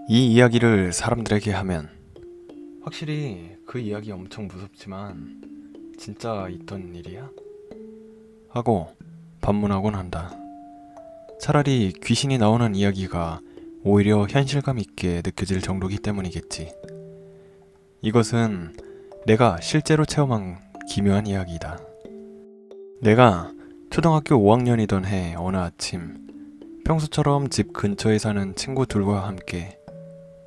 이 이야기를 사람들에게 하면 확실히 그 이야기 엄청 무섭지만 진짜 있던 일이야? 하고 반문하곤 한다. 차라리 귀신이 나오는 이야기가 오히려 현실감 있게 느껴질 정도기 때문이겠지. 이것은 내가 실제로 체험한 기묘한 이야기다. 내가 초등학교 5학년이던 해 어느 아침, 평소처럼 집 근처에 사는 친구 둘과 함께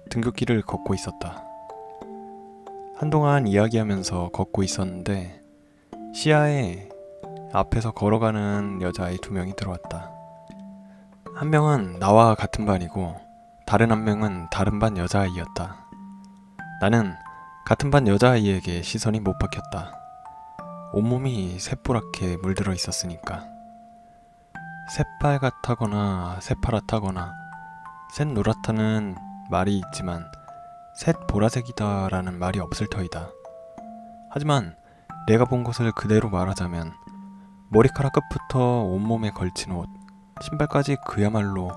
등굣길을 걷고 있었다. 한동안 이야기하면서 걷고 있었는데 시야에 앞에서 걸어가는 여자아이 2명이 들어왔다. 한 명은 나와 같은 반이고 다른 한 명은 다른 반 여자아이였다. 나는 같은 반 여자아이에게 시선이 못 박혔다. 온몸이 새뿌랗게 물들어 있었으니까. 새빨갛다거나 새파랗다거나 샛노랗다는 말이 있지만 샛보라색이다 라는 말이 없을 터이다. 하지만 내가 본 것을 그대로 말하자면 머리카락 끝부터 온몸에 걸친 옷, 신발까지 그야말로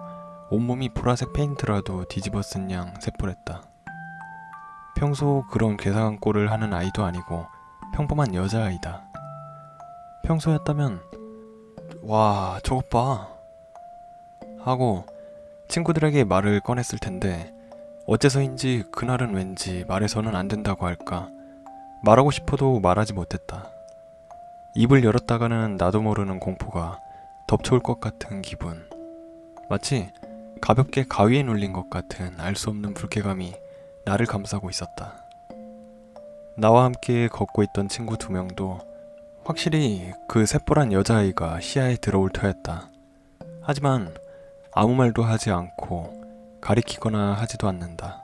온몸이 보라색 페인트라도 뒤집어 쓴 양 새뿌랬다. 평소 그런 괴상한 꼴을 하는 아이도 아니고 평범한 여자아이다. 평소였다면 와 저것 봐 하고 친구들에게 말을 꺼냈을 텐데 어째서인지 그날은 왠지 말해서는 안 된다고 할까 말하고 싶어도 말하지 못했다. 입을 열었다가는 나도 모르는 공포가 덮쳐올 것 같은 기분. 마치 가볍게 가위에 눌린 것 같은 알 수 없는 불쾌감이 나를 감싸고 있었다. 나와 함께 걷고 있던 친구 2명도 확실히 그 새뽀란 여자아이가 시야에 들어올 터였다. 하지만 아무 말도 하지 않고 가리키거나 하지도 않는다.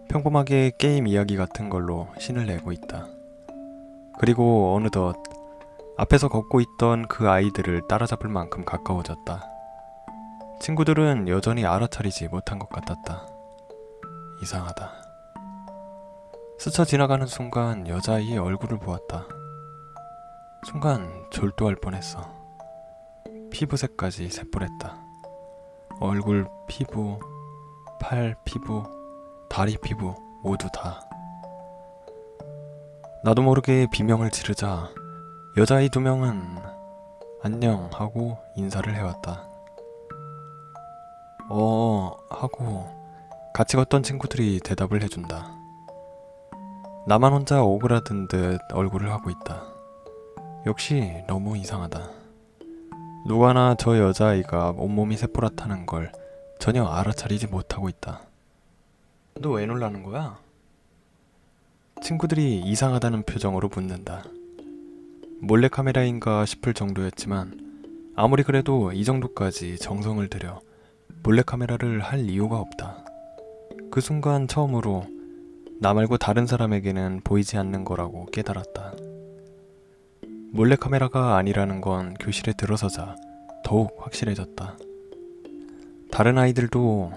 평범하게 게임 이야기 같은 걸로 신을 내고 있다. 그리고 어느덧 앞에서 걷고 있던 그 아이들을 따라잡을 만큼 가까워졌다. 친구들은 여전히 알아차리지 못한 것 같았다. 이상하다. 스쳐 지나가는 순간 여자아이의 얼굴을 보았다. 순간 졸도할 뻔했어. 피부색까지 새뿌랬다. 얼굴 피부, 팔 피부, 다리 피부 모두 다. 나도 모르게 비명을 지르자 여자아이 2명은 안녕 하고 인사를 해왔다. 하고 같이 걷던 친구들이 대답을 해준다. 나만 혼자 오그라든 듯 얼굴을 하고 있다. 역시 너무 이상하다. 누가나 저 여자아이가 온몸이 새뿌랗다는 걸 전혀 알아차리지 못하고 있다. 너 왜 놀라는 거야? 친구들이 이상하다는 표정으로 묻는다. 몰래카메라인가 싶을 정도였지만 아무리 그래도 이 정도까지 정성을 들여 몰래카메라를 할 이유가 없다. 그 순간 처음으로 나 말고 다른 사람에게는 보이지 않는 거라고 깨달았다. 몰래카메라가 아니라는 건 교실에 들어서자 더욱 확실해졌다. 다른 아이들도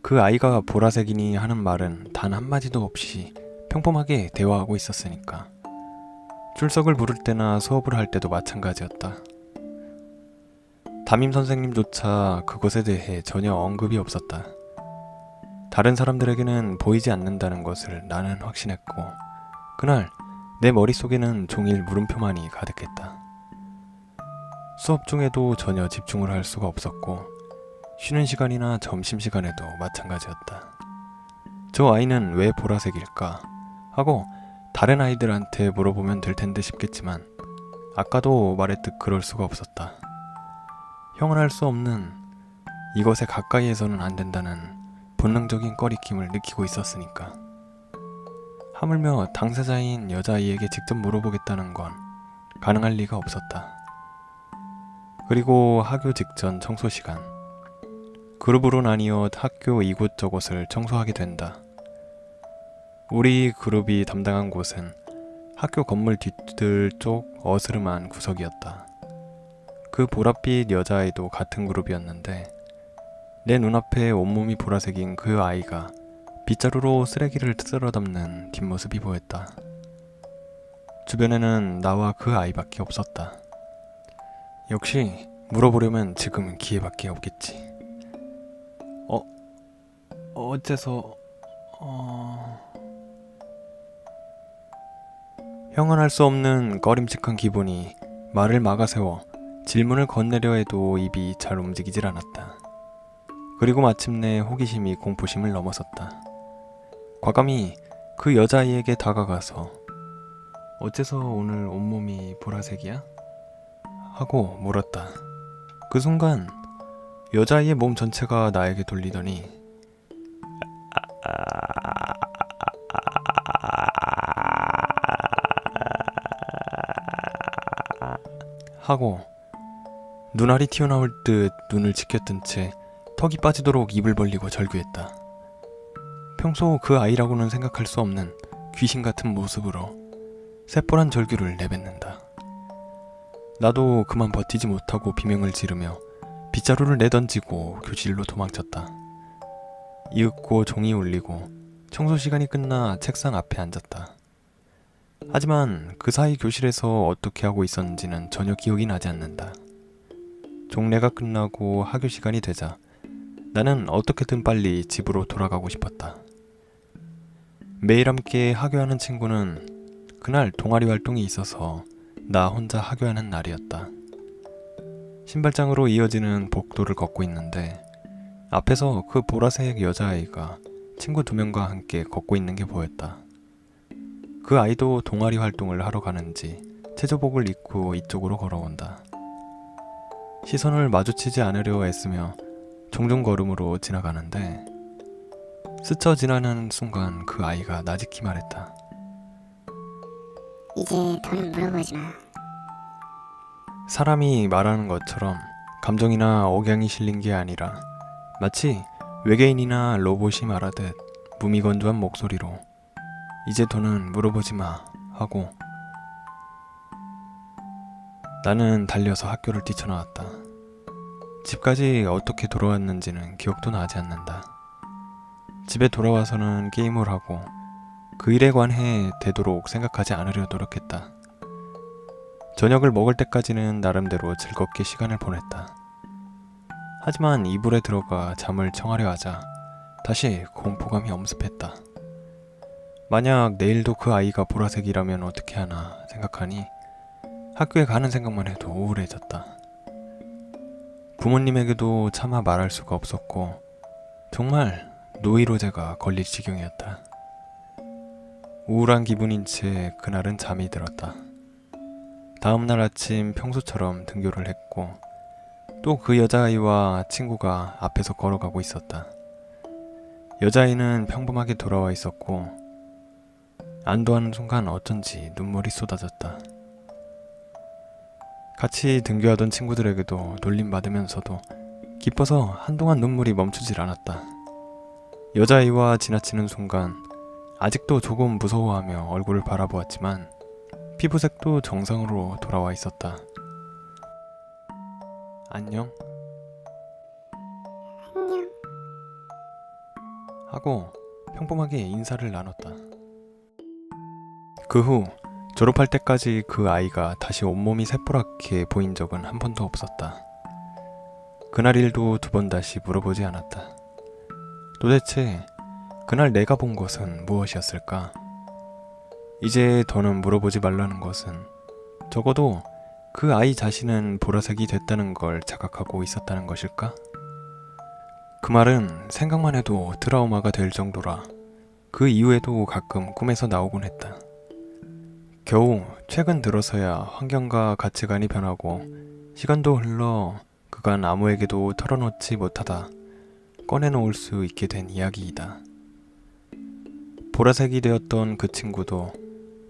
그 아이가 보라색이니 하는 말은 단 한마디도 없이 평범하게 대화하고 있었으니까. 출석을 부를 때나 수업을 할 때도 마찬가지였다. 담임 선생님조차 그것에 대해 전혀 언급이 없었다. 다른 사람들에게는 보이지 않는다는 것을 나는 확신했고 그날 내 머릿속에는 종일 물음표만이 가득했다. 수업 중에도 전혀 집중을 할 수가 없었고 쉬는 시간이나 점심시간에도 마찬가지였다. 저 아이는 왜 보라색일까? 하고 다른 아이들한테 물어보면 될 텐데 싶겠지만 아까도 말했듯 그럴 수가 없었다. 형은 할 수 없는 이것에 가까이에서는 안 된다는 본능적인 꺼리낌을 느끼고 있었으니까. 하물며 당사자인 여자아이에게 직접 물어보겠다는 건 가능할 리가 없었다. 그리고 학교 직전 청소 시간. 그룹으로 나뉘어 학교 이곳저곳을 청소하게 된다. 우리 그룹이 담당한 곳은 학교 건물 뒤뜰 쪽 어스름한 구석이었다. 그 보랏빛 여자아이도 같은 그룹이었는데 내 눈앞에 온몸이 보라색인 그 아이가 빗자루로 쓰레기를 쓸어 담는 뒷모습이 보였다. 주변에는 나와 그 아이밖에 없었다. 역시 물어보려면 지금은 기회밖에 없겠지. 어째서 형언할 수 없는 꺼림칙한 기분이 말을 막아세워 질문을 건네려 해도 입이 잘 움직이질 않았다. 그리고 마침내 호기심이 공포심을 넘어섰다. 과감히 그 여자아이에게 다가가서 어째서 오늘 온몸이 보라색이야? 하고 물었다. 그 순간 여자아이의 몸 전체가 나에게 돌리더니 하고 눈알이 튀어나올 듯 눈을 치켜뜬 채 턱이 빠지도록 입을 벌리고 절규했다. 평소 그 아이라고는 생각할 수 없는 귀신 같은 모습으로 새뽀란 절규를 내뱉는다. 나도 그만 버티지 못하고 비명을 지르며 빗자루를 내던지고 교실로 도망쳤다. 이윽고 종이 울리고 청소 시간이 끝나 책상 앞에 앉았다. 하지만 그 사이 교실에서 어떻게 하고 있었는지는 전혀 기억이 나지 않는다. 종례가 끝나고 하교 시간이 되자 나는 어떻게든 빨리 집으로 돌아가고 싶었다. 매일 함께 하교하는 친구는 그날 동아리 활동이 있어서 나 혼자 하교하는 날이었다. 신발장으로 이어지는 복도를 걷고 있는데 앞에서 그 보라색 여자아이가 친구 2명과 함께 걷고 있는 게 보였다. 그 아이도 동아리 활동을 하러 가는지 체조복을 입고 이쪽으로 걸어온다. 시선을 마주치지 않으려 애쓰며 종종 걸음으로 지나가는데 스쳐 지나는 순간 그 아이가 나직히 말했다. 이제 더는 물어보지 마. 사람이 말하는 것처럼 감정이나 억양이 실린 게 아니라 마치 외계인이나 로봇이 말하듯 무미건조한 목소리로 이제 더는 물어보지 마 하고 나는 달려서 학교를 뛰쳐나왔다. 집까지 어떻게 돌아왔는지는 기억도 나지 않는다. 집에 돌아와서는 게임을 하고 그 일에 관해 되도록 생각하지 않으려 노력했다. 저녁을 먹을 때까지는 나름대로 즐겁게 시간을 보냈다. 하지만 이불에 들어가 잠을 청하려 하자 다시 공포감이 엄습했다. 만약 내일도 그 아이가 보라색이라면 어떻게 하나 생각하니 학교에 가는 생각만 해도 우울해졌다. 부모님에게도 차마 말할 수가 없었고 정말 노이로제가 걸릴 지경이었다. 우울한 기분인 채 그날은 잠이 들었다. 다음날 아침 평소처럼 등교를 했고 또 그 여자아이와 친구가 앞에서 걸어가고 있었다. 여자아이는 평범하게 돌아와 있었고 안도하는 순간 어쩐지 눈물이 쏟아졌다. 같이 등교하던 친구들에게도 놀림받으면서도 기뻐서 한동안 눈물이 멈추질 않았다. 여자아이와 지나치는 순간 아직도 조금 무서워하며 얼굴을 바라보았지만 피부색도 정상으로 돌아와 있었다. 안녕? 안녕. 하고 평범하게 인사를 나눴다. 그 후 졸업할 때까지 그 아이가 다시 온몸이 새뽀랗게 보인 적은 한 번도 없었다. 그날 일도 2번 다시 물어보지 않았다. 도대체 그날 내가 본 것은 무엇이었을까? 이제 더는 물어보지 말라는 것은 적어도 그 아이 자신은 보라색이 됐다는 걸 자각하고 있었다는 것일까? 그 말은 생각만 해도 트라우마가 될 정도라 그 이후에도 가끔 꿈에서 나오곤 했다. 겨우 최근 들어서야 환경과 가치관이 변하고 시간도 흘러 그간 아무에게도 털어놓지 못하다 꺼내놓을 수 있게 된 이야기이다. 보라색이 되었던 그 친구도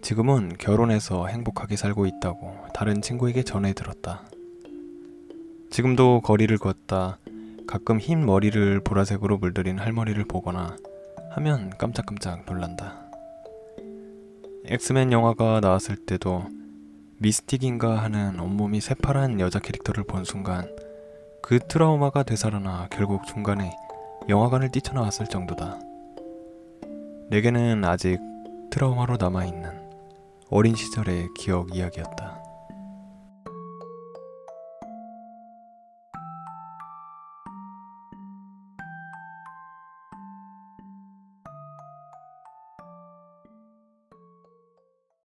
지금은 결혼해서 행복하게 살고 있다고 다른 친구에게 전해 들었다. 지금도 거리를 걷다 가끔 흰 머리를 보라색으로 물들인 할머니를 보거나 하면 깜짝깜짝 놀란다. 엑스맨 영화가 나왔을 때도 미스틱인가 하는 온몸이 새파란 여자 캐릭터를 본 순간 그 트라우마가 되살아나 결국 중간에 영화관을 뛰쳐나왔을 정도다. 내게는 아직 트라우마로 남아있는 어린 시절의 기억 이야기였다.